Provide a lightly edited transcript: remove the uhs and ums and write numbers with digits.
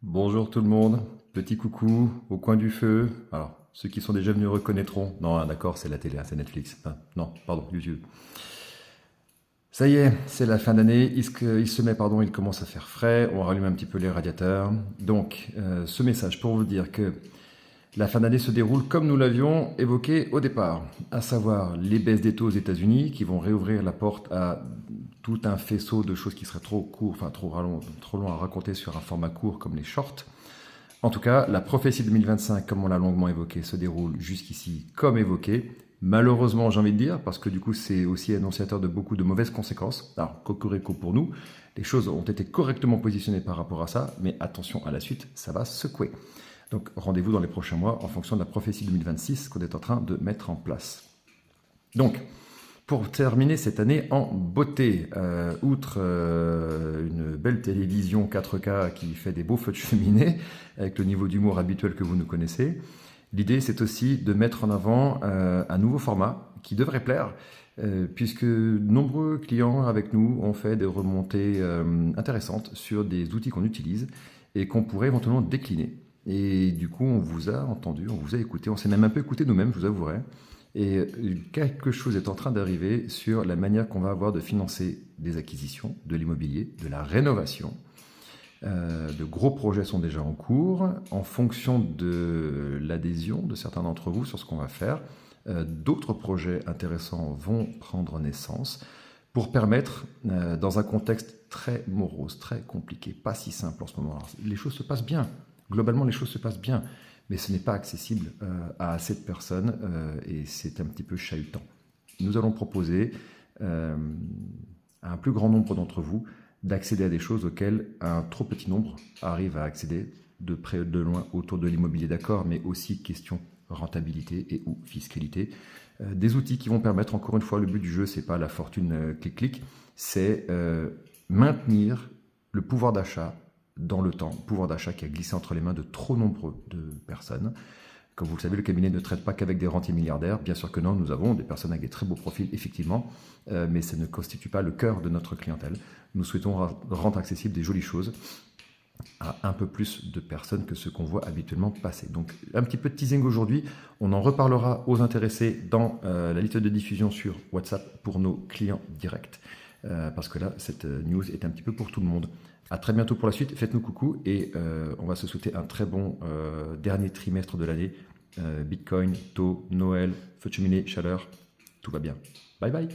Bonjour tout le monde, petit coucou au coin du feu. Alors, ceux qui sont déjà venus reconnaîtront. Non, d'accord, c'est la télé, c'est Netflix. Non, pardon, YouTube. Ça y est, c'est la fin d'année, il commence à faire frais, on rallume un petit peu les radiateurs. Donc, ce message pour vous dire que la fin d'année se déroule comme nous l'avions évoqué au départ, à savoir les baisses des taux aux États-Unis qui vont réouvrir la porte à tout un faisceau de choses qui seraient trop court, enfin trop long à raconter sur un format court comme les shorts. En tout cas, la prophétie 2025, comme on l'a longuement évoqué, se déroule jusqu'ici comme évoqué. Malheureusement, j'ai envie de dire, parce que du coup, c'est aussi annonciateur de beaucoup de mauvaises conséquences. Alors, cocorico pour nous, les choses ont été correctement positionnées par rapport à ça, mais attention à la suite, ça va secouer. Donc, rendez-vous dans les prochains mois en fonction de la prophétie 2026 qu'on est en train de mettre en place. Donc, pour terminer cette année en beauté, outre une belle télévision 4K qui fait des beaux feux de cheminée, avec le niveau d'humour habituel que vous nous connaissez, l'idée c'est aussi de mettre en avant un nouveau format qui devrait plaire, puisque nombreux clients avec nous ont fait des remontées intéressantes sur des outils qu'on utilise et qu'on pourrait éventuellement décliner. Et du coup, on vous a entendu, on vous a écouté, on s'est même un peu écouté nous-mêmes, je vous avouerai. Et quelque chose est en train d'arriver sur la manière qu'on va avoir de financer des acquisitions, de l'immobilier, de la rénovation. De gros projets sont déjà en cours. En fonction de l'adhésion de certains d'entre vous sur ce qu'on va faire, d'autres projets intéressants vont prendre naissance pour permettre, dans un contexte très morose, très compliqué, pas si simple en ce moment. Alors, les choses se passent bien. Globalement, les choses se passent bien, mais ce n'est pas accessible à assez de personnes et c'est un petit peu chahutant. Nous allons proposer à un plus grand nombre d'entre vous d'accéder à des choses auxquelles un trop petit nombre arrive à accéder de près ou de loin autour de l'immobilier, d'accord, mais aussi question rentabilité et ou fiscalité. Des outils qui vont permettre, encore une fois, le but du jeu, c'est pas la fortune clic-clic, c'est maintenir le pouvoir d'achat dans le temps, pouvoir d'achat qui a glissé entre les mains de trop nombreux de personnes. Comme vous le savez, le cabinet ne traite pas qu'avec des rentiers milliardaires. Bien sûr que non, nous avons des personnes avec des très beaux profils, effectivement, mais ça ne constitue pas le cœur de notre clientèle. Nous souhaitons rendre accessible des jolies choses à un peu plus de personnes que ce qu'on voit habituellement passer. Donc un petit peu de teasing aujourd'hui, on en reparlera aux intéressés dans la liste de diffusion sur WhatsApp pour nos clients directs, parce que là, cette news est un petit peu pour tout le monde. À très bientôt pour la suite, faites-nous coucou et on va se souhaiter un très bon dernier trimestre de l'année. Bitcoin, taux, Noël, feu de cheminée, chaleur, tout va bien. Bye bye.